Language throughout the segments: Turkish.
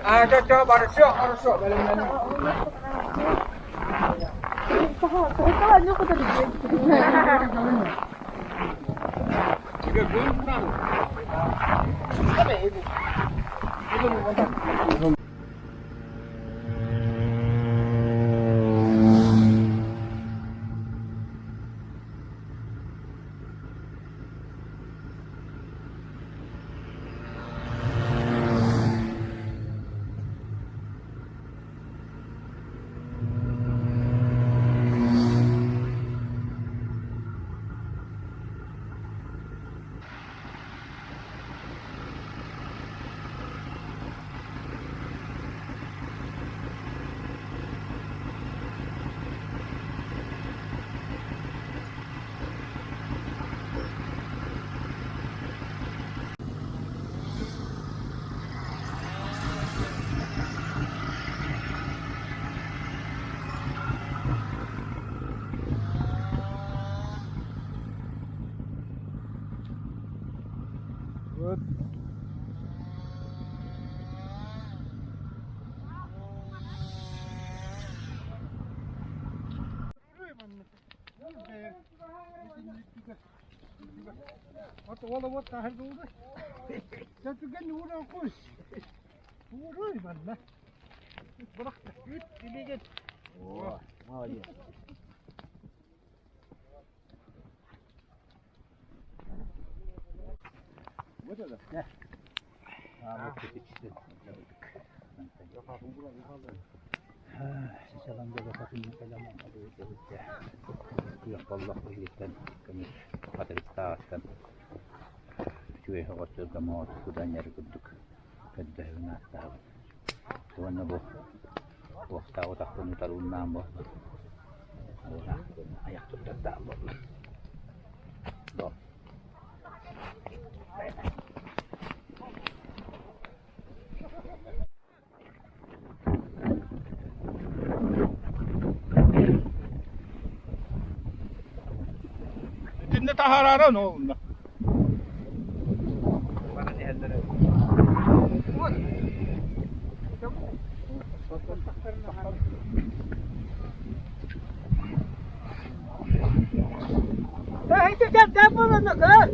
Ada coba harus dalam-dalam. Tahan ko tadi. Tiga bulan kurang. Apa itu? Good. Wala wat kahit ulo. Jatuh kan ulo aku. Ulo mana? Berak sakit ini kan. Wah, mau dia. Betul dah. Ya. Sesalang jaga satunya kalaman ada itu ya. Ya Allah berikan kami pada kita cuy hotel kamu sudah nyari bentuk kedahuna tahu. Tuan nabo. Wah tahu tak pun tarun nambah. Nah, ayak sudah tambah. Doh. Tinda taharara no. Mana ni hendak? Itu dah pun nak kan?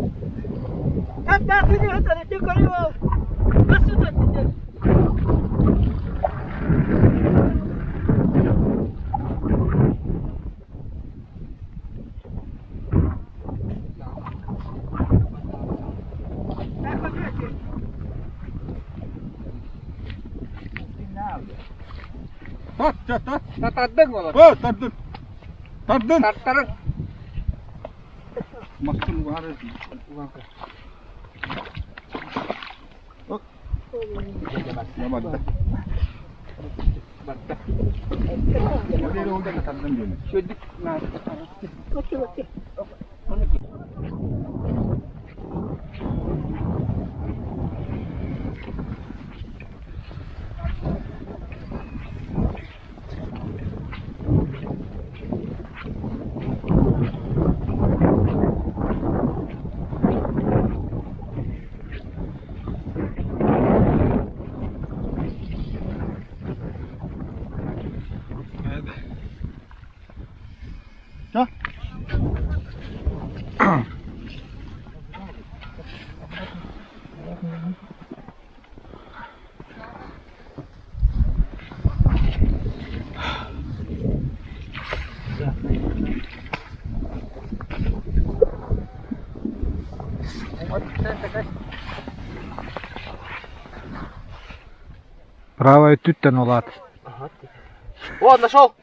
Dah sini ada itu kalau masuk tu. Tadeng wala. Oh, tadeng. Tadeng. Tadeng. Maksud gua harus uang ke. Oh. Ya bantah. Bantah. Jadi udah tadeng dia. Sudah. Nah. Okey. Правая tyttön olat. Вот нашел.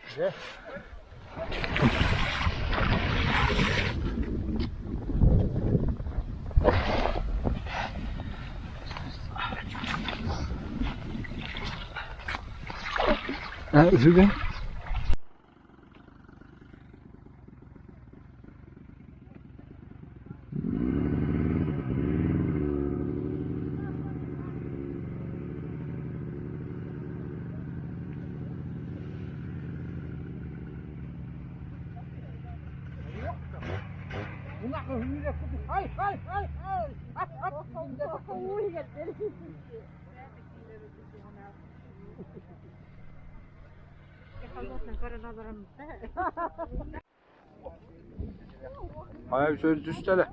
Sudah. Hai. Hayır şöyle düşsene.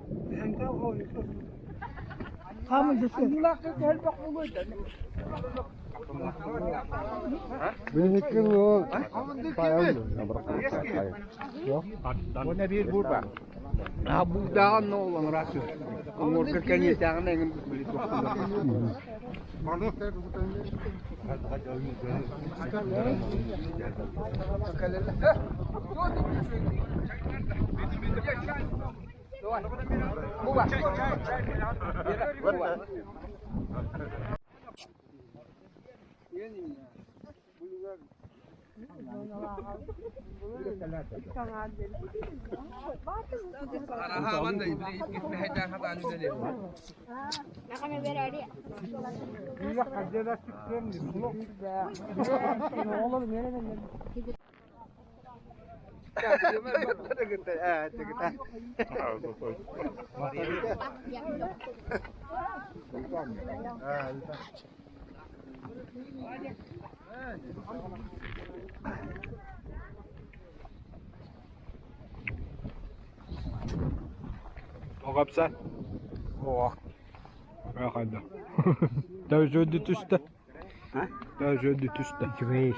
Kamu düşün. Benimki bu. Bu ne bir burada? Ha bu daha ne olan rahatsız. Umur kekeni tangan yang beli tuh. Ogap sen. Oh. Bakada. Daha şöyle düştü. Daha şöyle düştü. Güey.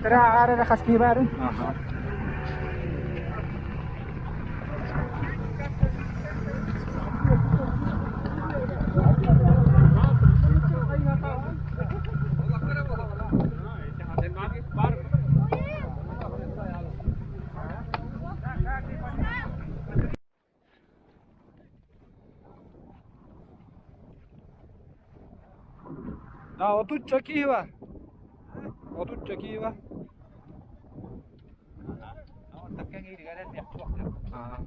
Tera ada khas kibarin. Ha o tut çok iyi var. O tut çok iyi var. Ha.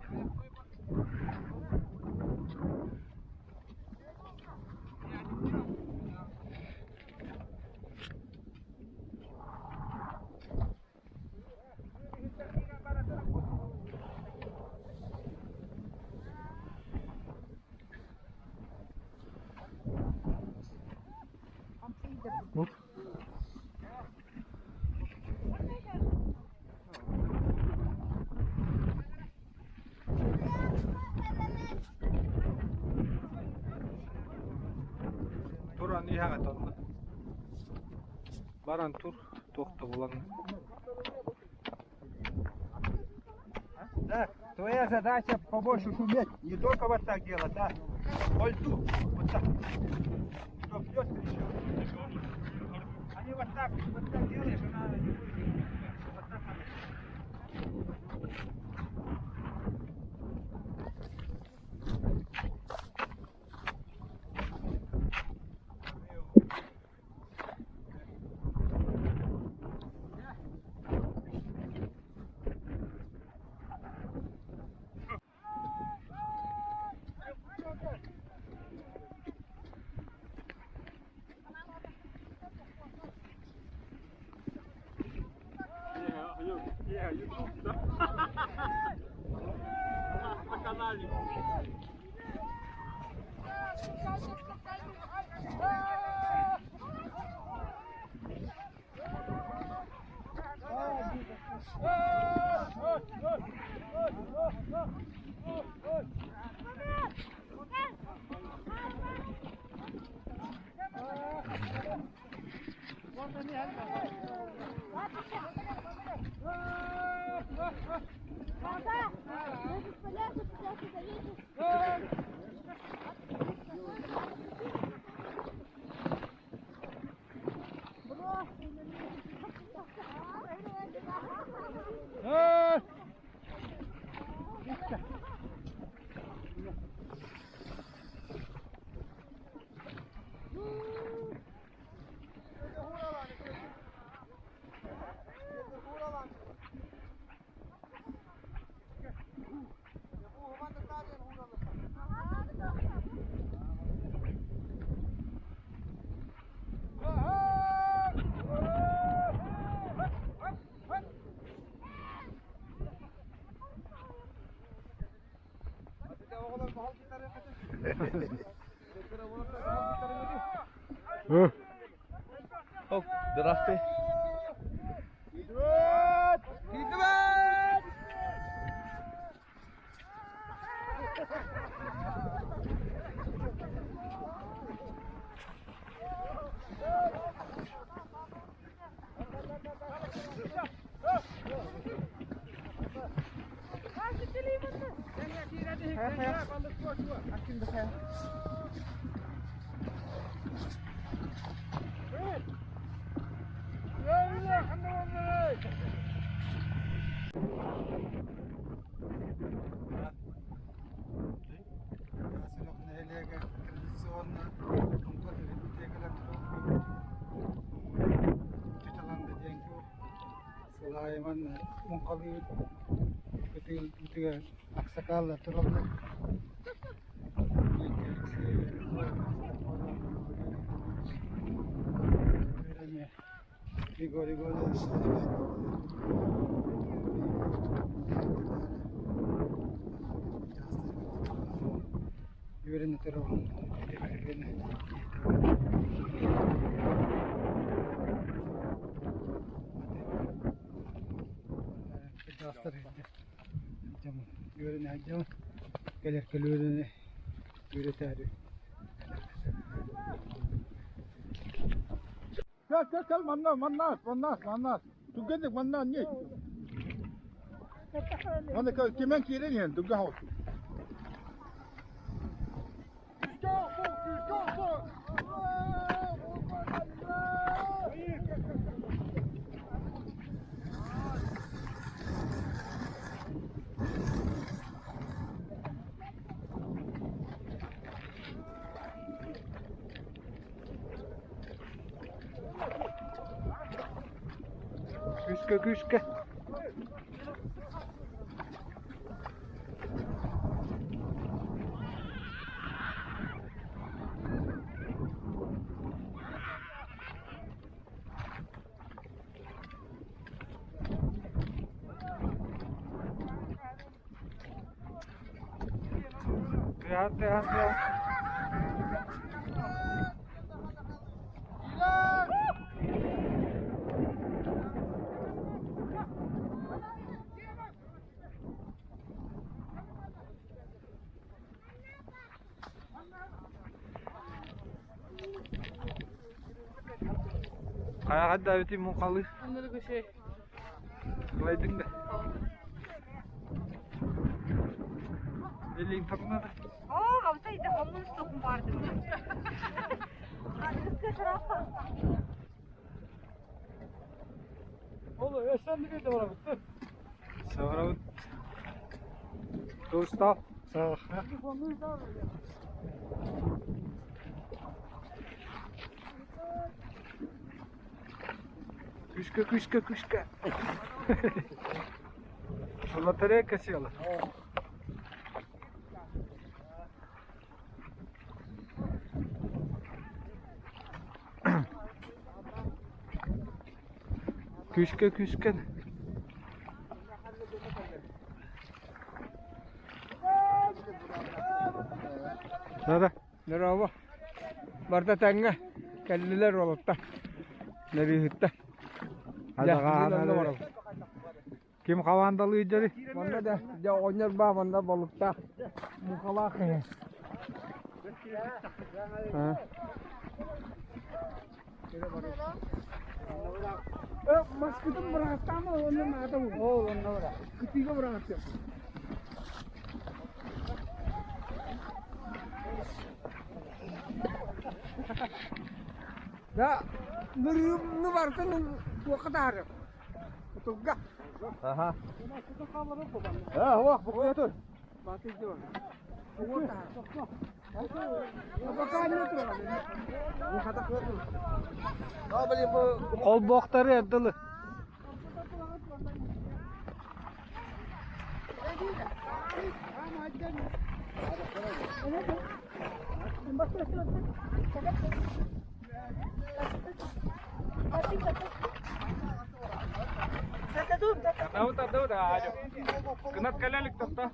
Turan iyi hakat oldu. Baran tur to'xta bulan. Да, твоя задача побольше шуметь, не только вот так делать, да. Пальту, вот так. Чтоб все трещало. Они вот так делаешь, она не будет. Вот так надо. Yeah, YouTube. Hop, derasti. Sulaiman mengkali ketika aksakal turun. Yürüyün turun. Yürüyün gelir yürüyün yürüter. Gel mannas. Tuggedik mannas ne? Mana kimen kiren yani tugga hoş. Küske. Ya. Kayak ada itu mau kali. Onları bir şey. Kelaydın da. Elin takına da. kamu saya kamu stop vardı. Kız kaçırarsan. Oğlum sen de bir de var bitti. Sonra Dosta. Sağ ol. Küçük. Loteria kasıyorlar. Küçük. Nere? Merhaba. Barda tenge. Kelliler olup da. Nerihütte. Hadi kahana. Kim kavandalı icari? Banda da. Ya oynar ba banda balıkta. Mukala kaya. Ha. Maskıdım bıraktı ama onun adamı. O onun orada. Kıtıyla bıraktı. Ya nurumlu varken vakit arıyor. Tutga. Aha. Ha, bak bu kadar. Mati diyor. Vakit arıyor. Bakar ne diyor? Bu kadar koydu. Abi bu Kol boktarı erdalı. tahu dah aja. Kenat kalian likta ta.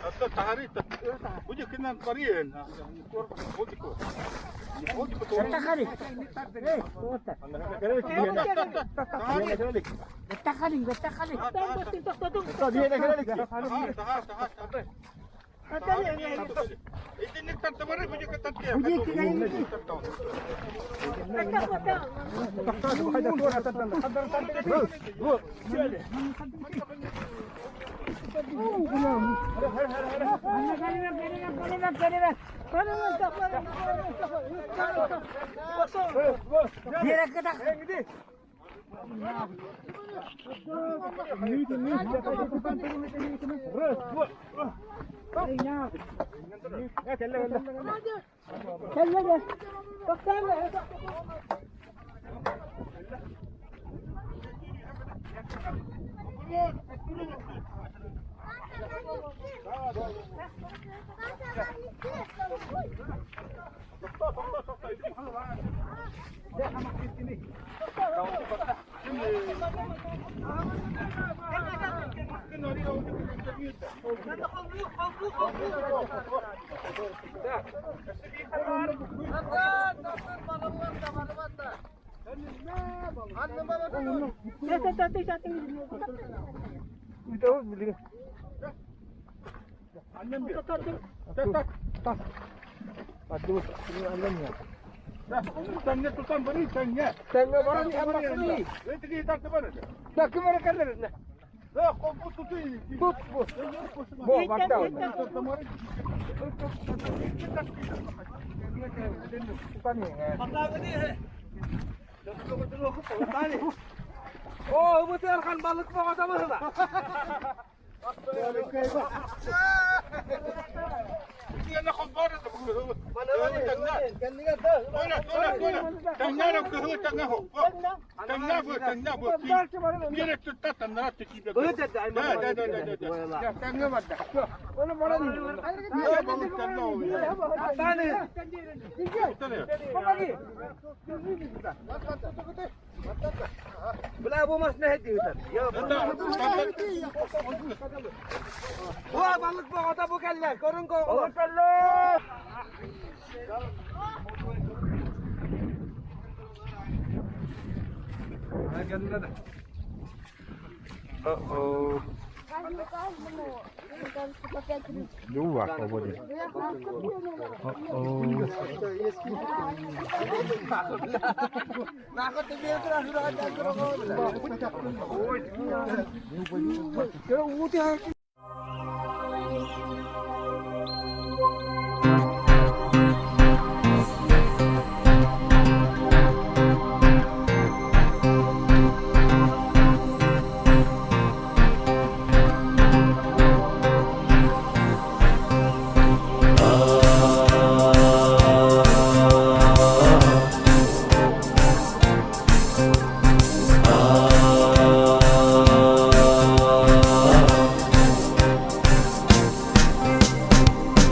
Atau tahari tak, punya kena karian. Itu ni tak tahu punya kata dia. Tanya tutan beri tanya. Tengah barang apa ni? Itu kita tak tahu. Tak kemana kalian? Dah kau tu ini. Buk. Bo, batau. Oh, betul kan balik bawa sama lah. Dia nak khabar tu. Mana tengah. Tengah nak ke tengah ho. Tengah bu. Dia tu tak tengah kita. Tengah mata. Mana mana ni? Dia baru tengah. Tani. Belah bu mas nih di hutan. Ya. Wah, balik bawa tak bukan lah. Korang kau. Bukanlah. Oh. Dua kau boleh.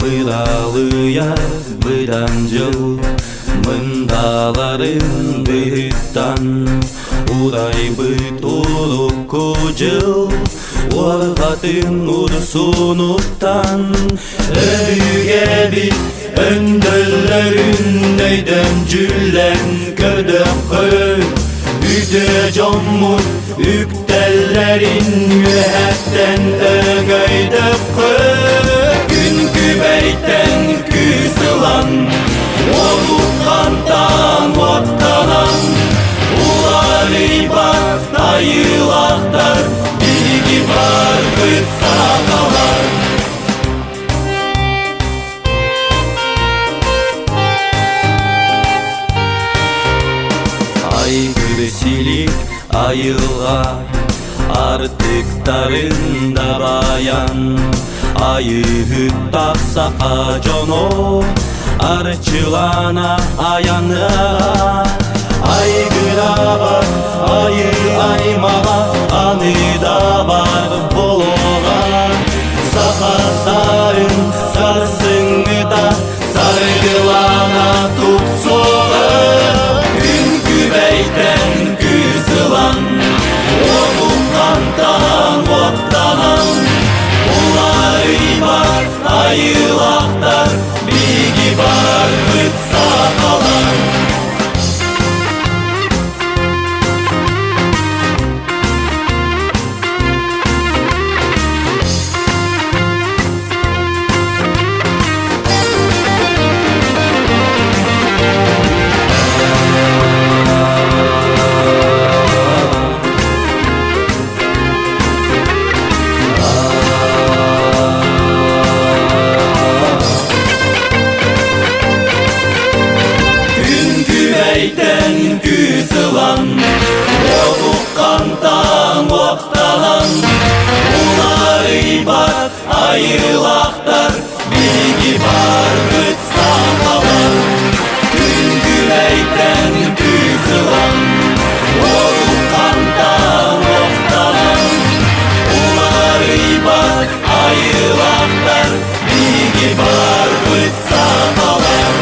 Bıralıya bırancıl Mındaların büyükten Uray bıtuluk kucıl Orhatın ursunuktan Ödüge bir öndöllerin Neyden cüllen ködökö Üde commur üktellerin Yühetten ögöydökö Günkü beyten küsılan Olukkantan ottanan Uları bak ayılaktar Bilgi var kıtsakalar Aygırsilik ayılay Artık tarında bayan Ayı taksa acono Arçılana ayana Aygıra bak ayı aymağa Anıda var boloğa Sakasarın sarsını da Sargılana tutsoğa Günkü beyten küsılan Olukkantan ottanan Uları bak ayılaktar Bilgi var kıtsakalar Beyten küsılan Olukkantan oktalan Uları bak ayılaktar Bilgi var kıtsakalar Günkü beyten küsılan Olukkantan oktalan Uları bak ayılaktar Bilgi var kıtsakalar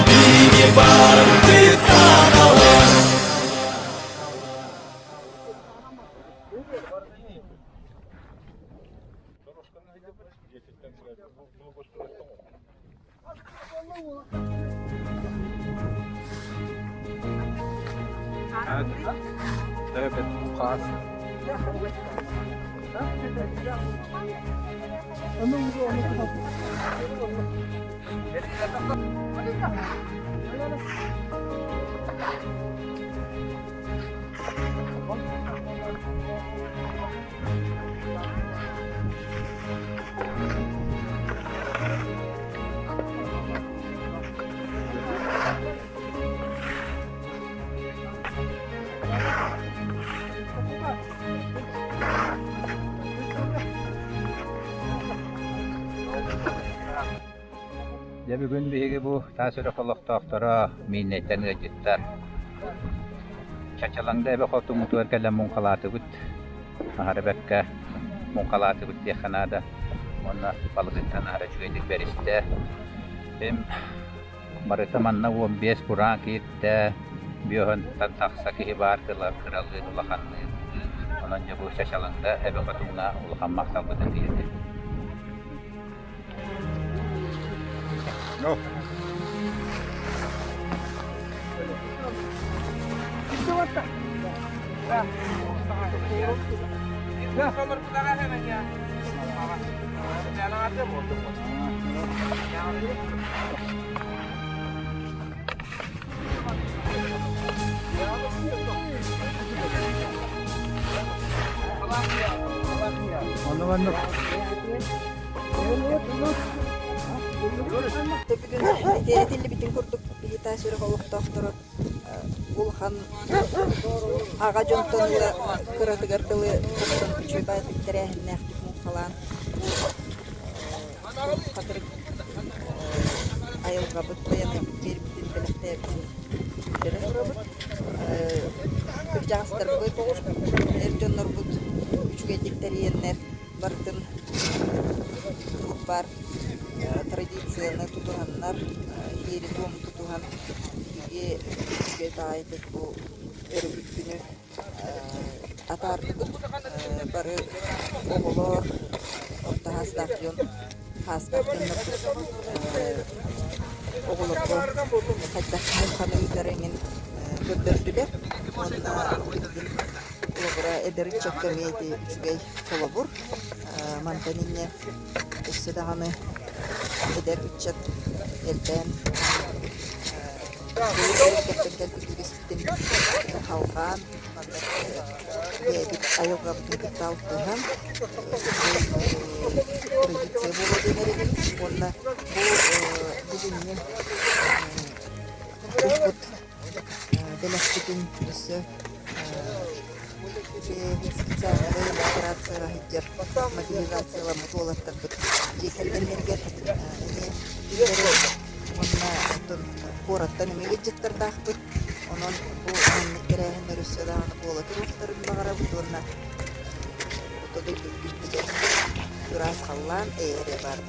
Bilgi var kıtsakalar Tövbe tukas. Ya bugün bir bu tasarruf doktora minnetten gittiler. Çaçalanda ebe kotu mutuar kala munkalatı bit. Harbekka munkalatı bit diye kanada. Onlar balıktan haraç verdik beriste. Hem maritamanna 15 buran kitte biohan tantaksa kibar kala kralın ulakan. Onunca bu çaçalanda ebe kotuna ulakan maksal biten diye. No. Ya, Anlamanlık. Бүгүн дээдилли битин курдук бигита сүрө холуктоохтору улхан ага жонтонула кыратыгардылы курдун үчүй баатиктерээхиннээхтик мукалаан катырык айылгабыт баяны бербитин белектээбитин терехурабыт кыржаастарбыт эрдьоннорбут үчүгедиктериеннер бартын бар традицияны тутуганнар хири дом тутуган иге таайтык бу өрүбүт күнү атаардыбыт бары оголор орта хастаакжон хастаакжоннор оголорго кайдахмын ханы үйдереңин көддөрдүлер онна улугура эдери чеккемейди үчүгей толобур мантанинне үссүдаганы эдер үччет элбен кептен халкан айылга талтыган традиция боло денереген онна бул бүгүнү ушбут белектикин өссө специальный операцияга хиттер мобилизациялар мутуолаттарбыт жекелгеннерге онна куораттан эмеге жыттардаахпыт онон бу анниктерээхин өрүссөдааны буолатуруктарын багарабыт онна отодой дүргүттүгө турас халлаан ээре бар